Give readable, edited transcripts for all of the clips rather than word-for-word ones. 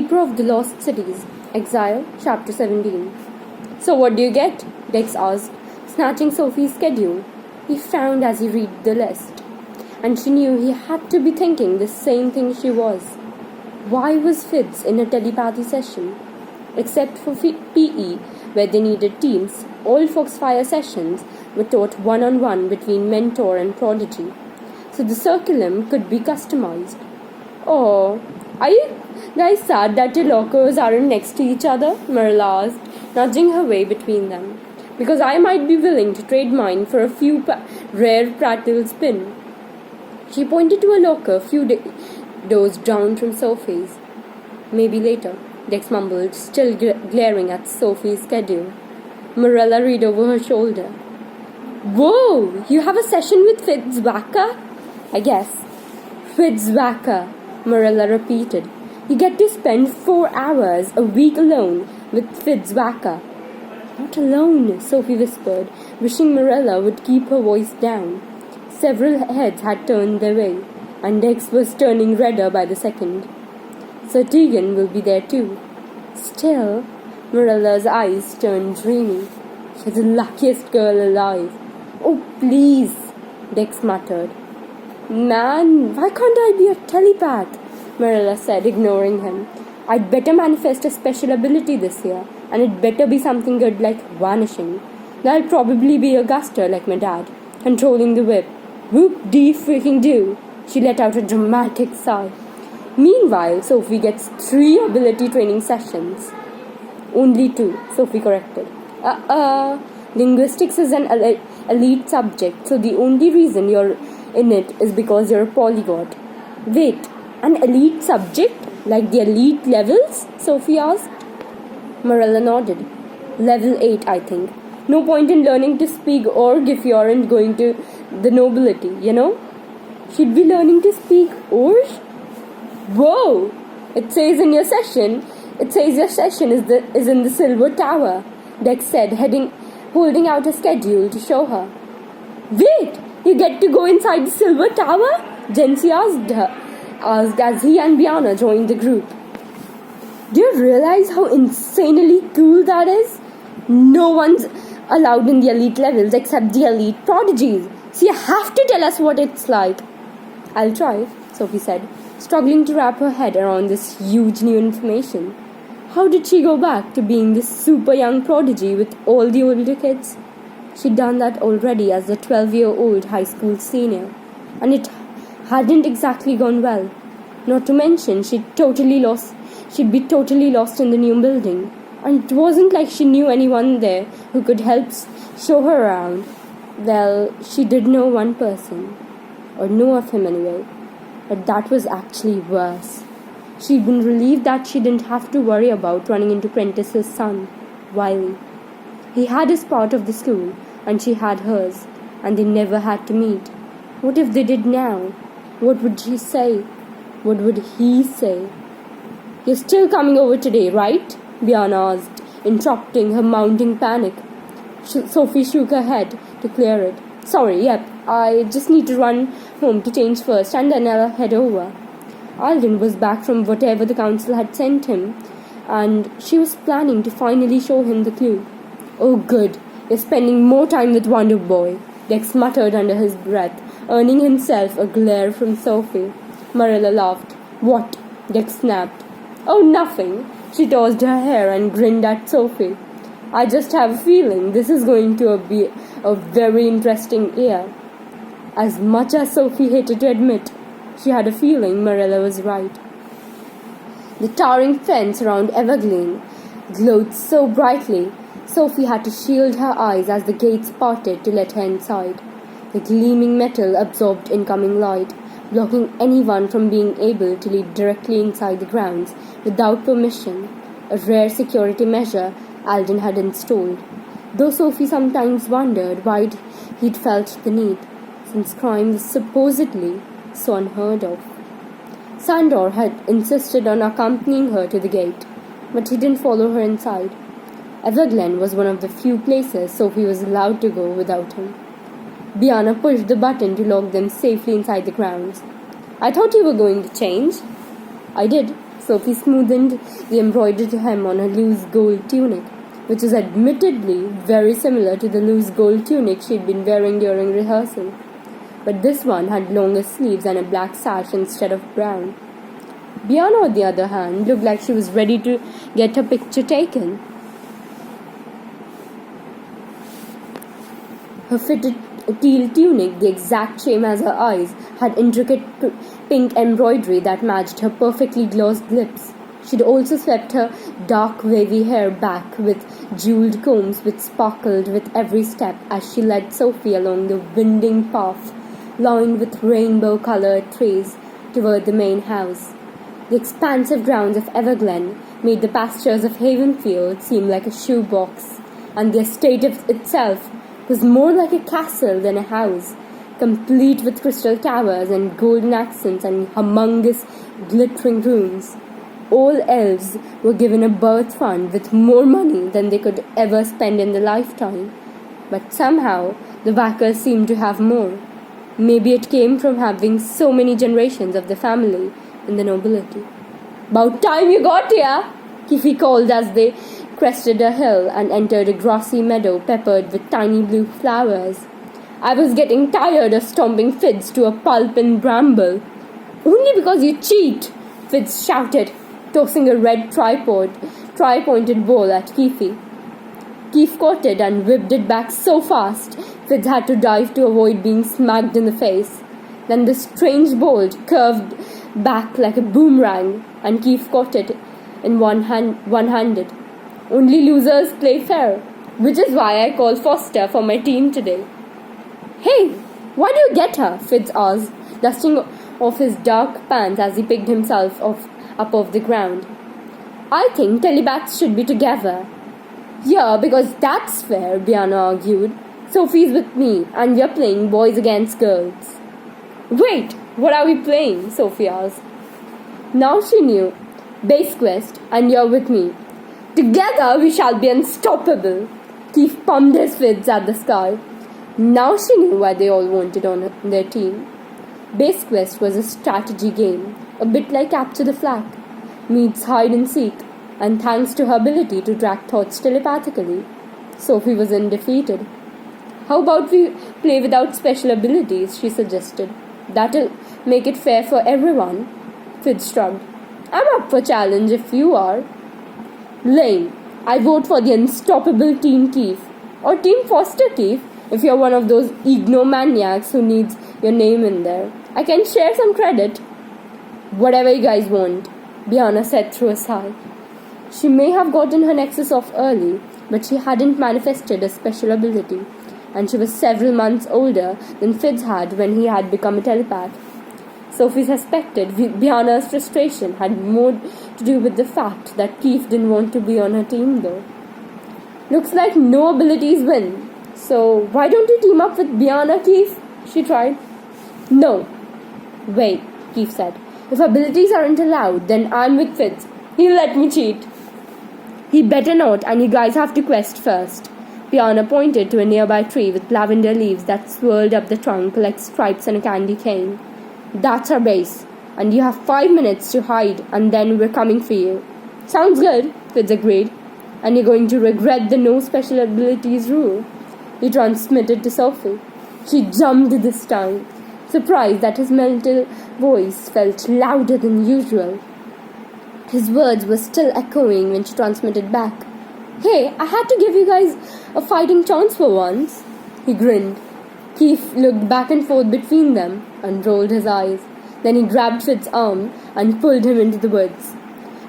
Keeper of the Lost Cities, EXILE, Chapter 17. So what do you get? Dex asked, snatching Sophie's schedule. He frowned as he read the list, and she knew he had to be thinking the same thing she was. Why was Fitz in a telepathy session? Except for PE, where they needed teams, all Foxfire sessions were taught one-on-one between mentor and prodigy, so the curriculum could be customized. Oh, are you guys sad that your lockers aren't next to each other? Marilla asked, nudging her way between them. Because I might be willing to trade mine for a few rare prattle spin. She pointed to a locker a few doors down from Sophie's. Maybe later, Dex mumbled, still glaring at Sophie's schedule. Marilla read over her shoulder. Whoa, you have a session with Fitzwacker? I guess. Fitzwacker, Marilla repeated. You get to spend 4 hours a week alone with Fitzwacker. Not alone, Sophie whispered, wishing Marilla would keep her voice down. Several heads had turned their way, and Dex was turning redder by the second. Sir Tegan will be there too. Still, Marilla's eyes turned dreamy. She's the luckiest girl alive. Oh, please, Dex muttered. Man, why can't I be a telepath? Marilla said, ignoring him. I'd better manifest a special ability this year, and it better be something good like vanishing. That'll probably be a guster like my dad, controlling the whip. Whoop-dee-freaking-do. She let out a dramatic sigh. Meanwhile, Sophie gets 3 ability training sessions. Only 2, Sophie corrected. Linguistics is an elite subject, so the only reason you're in it is because you're a polyglot. Wait, an elite subject? Like the elite levels? Sophie asked. Marilla nodded. Level 8, I think. No point in learning to speak Org if you aren't going to the nobility, you know? She'd be learning to speak Org? Whoa! It says your session is in the Silver Tower, Dex said, holding out a schedule to show her. Wait! You get to go inside the Silver Tower? Jency asked as he and Bianna joined the group. Do you realize how insanely cool that is? No one's allowed in the elite levels except the elite prodigies. So you have to tell us what it's like. I'll try, Sophie said, struggling to wrap her head around this huge new information. How did she go back to being this super young prodigy with all the older kids? She'd done that already as a 12-year-old high school senior, and it hadn't exactly gone well. Not to mention she'd be totally lost in the new building, and it wasn't like she knew anyone there who could help show her around. Well, she did know one person, or know of him anyway, but that was actually worse. She'd been relieved that she didn't have to worry about running into Prentice's son, Wiley. He had his part of the school, and she had hers, and they never had to meet. What if they did now? What would she say? What would he say? You're still coming over today, right? Bianna asked, interrupting her mounting panic. Sophie shook her head to clear it. Sorry, yep, I just need to run home to change first, and then I'll head over. Alden was back from whatever the council had sent him, and she was planning to finally show him the clue. Oh good, you're spending more time with Wonder Boy, Dex muttered under his breath, earning himself a glare from Sophie. Marilla laughed. What? Dex snapped. Oh, nothing. She tossed her hair and grinned at Sophie. I just have a feeling this is going to be a very interesting year. As much as Sophie hated to admit, she had a feeling Marilla was right. The towering fence around Evergreen glowed so brightly, Sophie had to shield her eyes as the gates parted to let her inside. The gleaming metal absorbed incoming light, blocking anyone from being able to leap directly inside the grounds without permission, a rare security measure Alden had installed, though Sophie sometimes wondered why he'd felt the need, since crime was supposedly so unheard of. Sandor had insisted on accompanying her to the gate, but he didn't follow her inside. Everglen was one of the few places Sophie was allowed to go without him. Bianna pushed the button to lock them safely inside the grounds. I thought you were going to change. I did, Sophie smoothed the embroidered hem on her loose gold tunic, which was admittedly very similar to the loose gold tunic she'd been wearing during rehearsal. But this one had longer sleeves and a black sash instead of brown. Bianca, on the other hand, looked like she was ready to get her picture taken. Her fitted teal tunic, the exact same as her eyes, had intricate pink embroidery that matched her perfectly glossed lips. She'd also swept her dark wavy hair back with jeweled combs which sparkled with every step as she led Sophie along the winding path lined with rainbow-colored trees toward the main house. The expansive grounds of Everglen made the pastures of Havenfield seem like a shoebox, and the estate itself was more like a castle than a house, complete with crystal towers and golden accents and humongous glittering rooms. All elves were given a birth fund with more money than they could ever spend in their lifetime. But somehow, the Wackers seemed to have more. Maybe it came from having so many generations of the family in the nobility. "About time you got here!" Kiffy called as they crested a hill and entered a grassy meadow peppered with tiny blue flowers. "I was getting tired of stomping Fitz to a pulp and bramble." "Only because you cheat!" Fitz shouted, tossing a red tri-pointed ball at Kiffy. Keith caught it and whipped it back so fast, Fitz had to dive to avoid being smacked in the face. Then the strange ball curved back like a boomerang, and Keith caught it in one-handed. "Only losers play fair, which is why I called Foster for my team today." "Hey, why do you get her?" Fitz asked, dusting off his dark pants as he picked himself up off the ground. "I think telepaths should be together." "Yeah, because that's fair," Bianca argued. "Sophie's with me, and we're playing boys against girls." "Wait, what are we playing?" Sophie asked. Now she knew. "Base quest, and you're with me. Together we shall be unstoppable." Keith pumped his fists at the sky. Now she knew why they all wanted on their team. Base quest was a strategy game, a bit like Capture the Flag meets hide and seek, and thanks to her ability to track thoughts telepathically, Sophie was undefeated. "How about we play without special abilities?" she suggested. "That'll make it fair for everyone." Fitz shrugged. "I'm up for challenge if you are." "Lame. I vote for the unstoppable Team Keith. Or Team Foster Keith, if you're one of those egomaniacs who needs your name in there. I can share some credit." "Whatever you guys want," Bianca said through a sigh. She may have gotten her nexus off early, but she hadn't manifested a special ability, and she was several months older than Fitz had when he had become a telepath. Sophie suspected Bianca's frustration had more to do with the fact that Keith didn't want to be on her team, though. "Looks like no abilities win. So why don't you team up with Bianca, Keith?" she tried. "No." "Wait," Keith said. "If abilities aren't allowed, then I'm with Fitz. He'll let me cheat." "He better not, and you guys have to quest first." Bianca pointed to a nearby tree with lavender leaves that swirled up the trunk like stripes on a candy cane. "That's our base, and you have 5 minutes to hide, and then we're coming for you." "Sounds good," Fitz agreed. "And you're going to regret the no special abilities rule," he transmitted to Sophie. She jumped this time, surprised that his mental voice felt louder than usual. His words were still echoing when she transmitted back. "Hey, I had to give you guys a fighting chance for once." He grinned. Keith looked back and forth between them and rolled his eyes. Then he grabbed Fitz's arm and pulled him into the woods.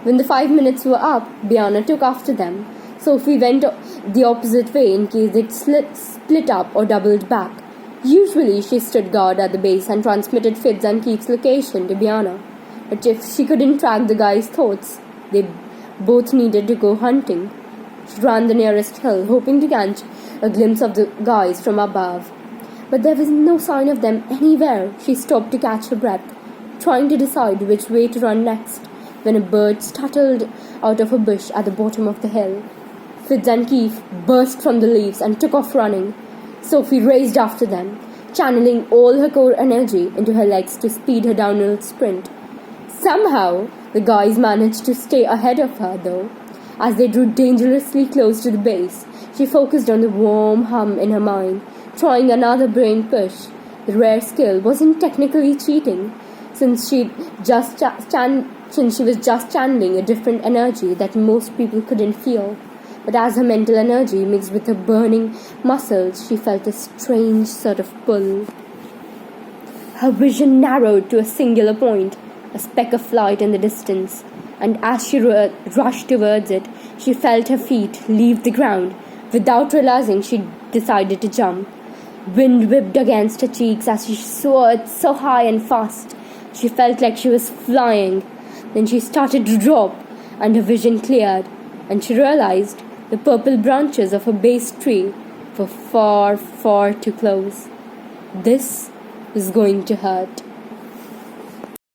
When the 5 minutes were up, Bianca took after them. Sophie went the opposite way in case they'd split up or doubled back. Usually she stood guard at the base and transmitted Fitz and Keith's location to Bianca. But if she couldn't track the guys' thoughts, they both needed to go hunting. She ran the nearest hill, hoping to catch a glimpse of the guys from above. But there was no sign of them anywhere. She stopped to catch her breath, trying to decide which way to run next, when a bird startled out of a bush at the bottom of the hill. Fitz and Keith burst from the leaves and took off running. Sophie raced after them, channeling all her core energy into her legs to speed her downhill sprint. Somehow, The guys managed to stay ahead of her, though. As they drew dangerously close to the base, she focused on the warm hum in her mind, trying another brain push. The rare skill wasn't technically cheating, since she was just channeling a different energy that most people couldn't feel. But as her mental energy mixed with her burning muscles, she felt a strange sort of pull. Her vision narrowed to a singular point, a speck of light in the distance, and as she rushed towards it, she felt her feet leave the ground. Without realizing, she decided to jump. Wind whipped against her cheeks as she soared so high and fast. She felt like she was flying. Then she started to drop, and her vision cleared, and she realized the purple branches of a base tree were far, far too close. This was going to hurt.